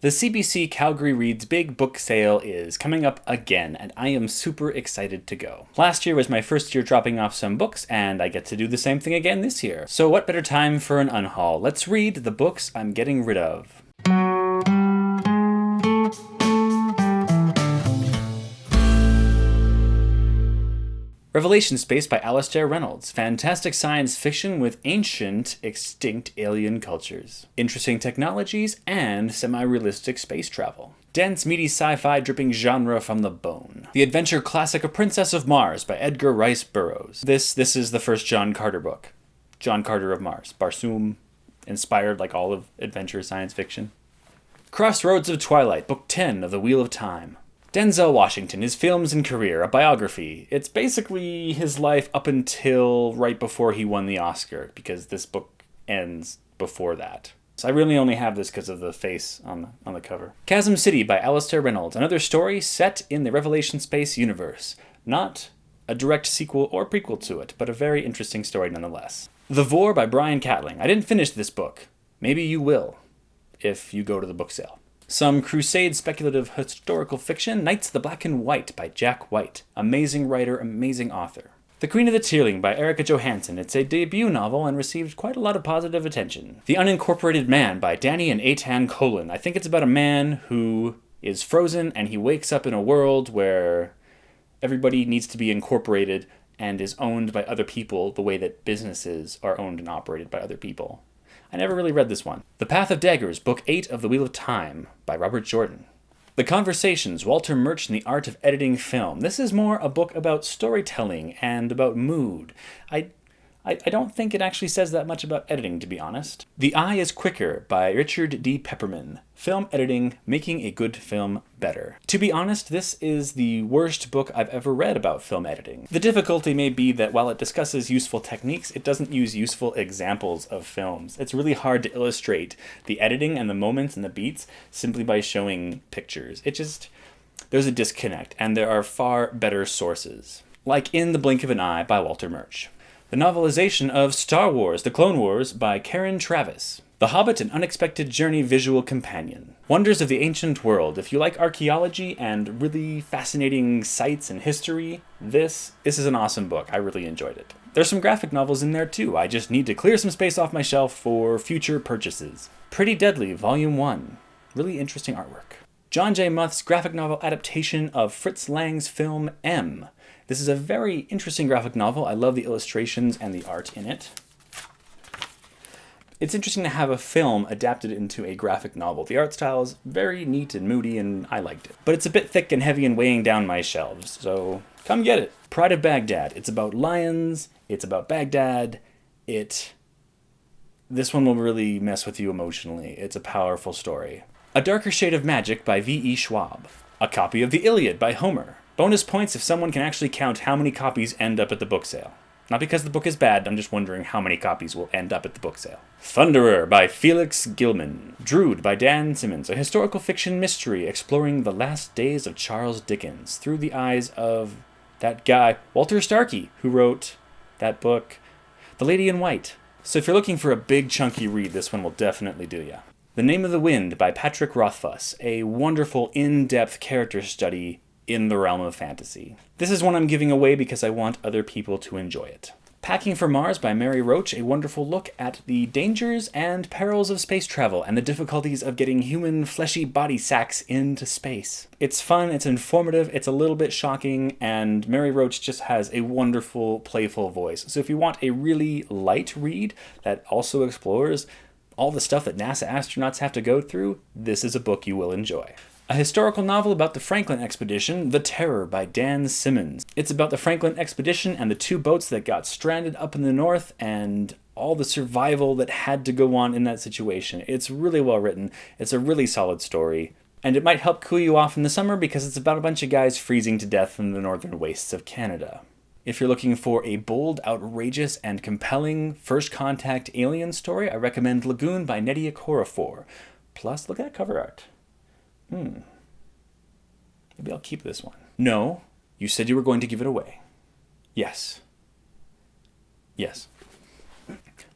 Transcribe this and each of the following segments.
The CBC Calgary Reads Big Book Sale is coming up again, and I am super excited to go. Last year was my first year dropping off some books, and I get to do the same thing again this year. So what better time for an unhaul? Let's read the books I'm getting rid of. Revelation Space by Alastair Reynolds. Fantastic science fiction with ancient, extinct alien cultures. Interesting technologies and semi-realistic space travel. Dense, meaty sci-fi dripping genre from the bone. The adventure classic A Princess of Mars by Edgar Rice Burroughs. This is the first John Carter book. John Carter of Mars. Barsoom inspired like all of adventure science fiction. Crossroads of Twilight, Book 10 of The Wheel of Time. Denzel Washington, his films and career, a biography. It's basically his life up until right before he won the Oscar, because this book ends before that. So I really only have this because of the face on the cover. Chasm City by Alastair Reynolds, another story set in the Revelation Space universe. Not a direct sequel or prequel to it, but a very interesting story nonetheless. The Vor by Brian Catling. I didn't finish this book. Maybe you will, if you go to the book sale. Some Crusade speculative historical fiction, Knights of the Black and White by Jack White. Amazing writer, amazing author. The Queen of the Tearling by Erica Johansson. It's a debut novel and received quite a lot of positive attention. The Unincorporated Man by Danny and Eitan Colin. I think it's about a man who is frozen and he wakes up in a world where everybody needs to be incorporated and is owned by other people the way that businesses are owned and operated by other people. I never really read this one. The Path of Daggers, Book 8 of The Wheel of Time by Robert Jordan. The Conversations, Walter Murch and the Art of Editing Film. This is more a book about storytelling and about mood. I don't think it actually says that much about editing, to be honest. The Eye is Quicker by Richard D. Pepperman. Film editing, making a good film better. To be honest, this is the worst book I've ever read about film editing. The difficulty may be that while it discusses useful techniques, it doesn't use useful examples of films. It's really hard to illustrate the editing and the moments and the beats simply by showing pictures. There's a disconnect, and there are far better sources. Like In the Blink of an Eye by Walter Murch. The novelization of Star Wars: The Clone Wars by Karen Travis. The Hobbit: An Unexpected Journey visual companion. Wonders of the Ancient World. If you like archaeology and really fascinating sites and history, this is an awesome book. I really enjoyed it. There's some graphic novels in there too. I just need to clear some space off my shelf for future purchases. Pretty Deadly, Volume 1. Really interesting artwork. John J. Muth's graphic novel adaptation of Fritz Lang's film M. This is a very interesting graphic novel. I love the illustrations and the art in it. It's interesting to have a film adapted into a graphic novel. The art style is very neat and moody, and I liked it. But it's a bit thick and heavy and weighing down my shelves, so come get it. Pride of Baghdad. It's about lions. It's about Baghdad. This one will really mess with you emotionally. It's a powerful story. A Darker Shade of Magic by V.E. Schwab. A copy of the Iliad by Homer. Bonus points if someone can actually count how many copies end up at the book sale. Not because the book is bad, I'm just wondering how many copies will end up at the book sale. Thunderer by Felix Gilman. Drood by Dan Simmons, a historical fiction mystery exploring the last days of Charles Dickens through the eyes of that guy, Walter Starkey, who wrote that book, The Lady in White. So if you're looking for a big chunky read, this one will definitely do ya. The Name of the Wind by Patrick Rothfuss, a wonderful in-depth character study in the realm of fantasy. This is one I'm giving away because I want other people to enjoy it. Packing for Mars by Mary Roach, a wonderful look at the dangers and perils of space travel and the difficulties of getting human fleshy body sacks into space. It's fun, it's informative, it's a little bit shocking, and Mary Roach just has a wonderful, playful voice. So if you want a really light read that also explores all the stuff that NASA astronauts have to go through, this is a book you will enjoy. A historical novel about the Franklin expedition, The Terror by Dan Simmons. It's about the Franklin expedition and the two boats that got stranded up in the north and all the survival that had to go on in that situation. It's really well written. It's a really solid story. And it might help cool you off in the summer because it's about a bunch of guys freezing to death in the northern wastes of Canada. If you're looking for a bold, outrageous, and compelling first contact alien story, I recommend Lagoon by Nnedi Okorafor. Plus, look at that cover art. Maybe I'll keep this one. No, you said you were going to give it away. Yes. Yes.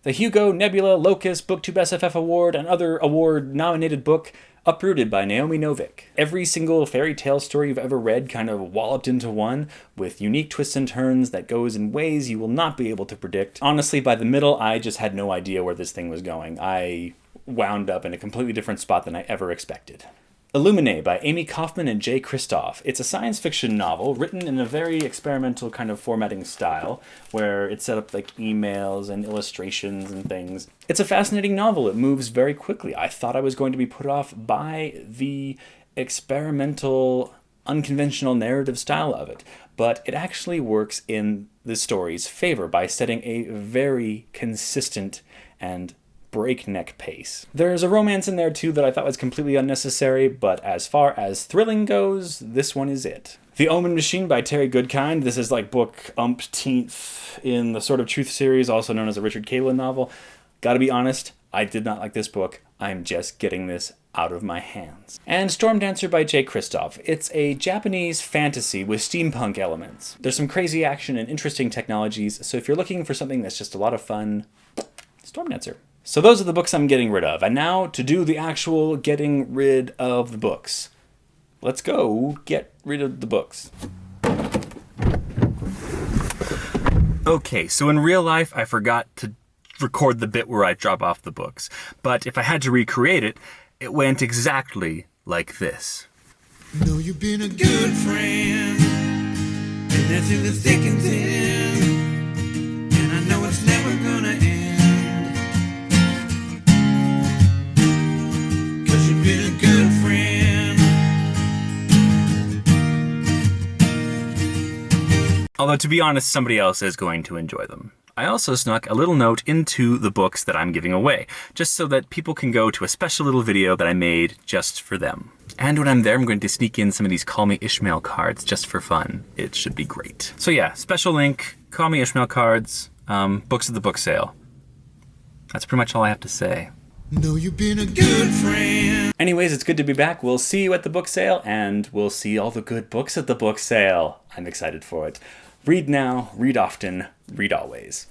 The Hugo, Nebula, Locus, BookTube SFF Award, and other award-nominated book, Uprooted by Naomi Novik. Every single fairy tale story you've ever read kind of walloped into one, with unique twists and turns that goes in ways you will not be able to predict. Honestly, by the middle, I just had no idea where this thing was going. I wound up in a completely different spot than I ever expected. Illuminae by Amy Kaufman and Jay Kristoff. It's a science fiction novel written in a very experimental kind of formatting style where it's set up like emails and illustrations and things. It's a fascinating novel. It moves very quickly. I thought I was going to be put off by the experimental, unconventional narrative style of it, but it actually works in the story's favor by setting a very consistent and breakneck pace. There's a romance in there too that I thought was completely unnecessary, but as far as thrilling goes, this one is it. The Omen Machine by Terry Goodkind. This is like book umpteenth in the Sword of Truth series, also known as a Richard Caitlin novel. Gotta be honest, I did not like this book. I'm just getting this out of my hands. And Storm Dancer by Jay Kristoff. It's a Japanese fantasy with steampunk elements. There's some crazy action and interesting technologies, so if you're looking for something that's just a lot of fun, Storm Dancer. So those are the books I'm getting rid of. And now to do the actual getting rid of the books. Let's go get rid of the books. Okay, so in real life, I forgot to record the bit where I drop off the books. But if I had to recreate it, it went exactly like this. Know you've been a good friend, and that's in the thick and thin, and I know it's never gonna end. You've been a good friend. Although, to be honest, somebody else is going to enjoy them. I also snuck a little note into the books that I'm giving away, just so that people can go to a special little video that I made just for them. And when I'm there, I'm going to sneak in some of these Call Me Ishmael cards just for fun. It should be great. So yeah, special link, Call Me Ishmael cards, books at the book sale. That's pretty much all I have to say. Know you've been a good friend. Anyways, it's good to be back. We'll see you at the book sale, and we'll see all the good books at the book sale. I'm excited for it. Read now, read often, read always.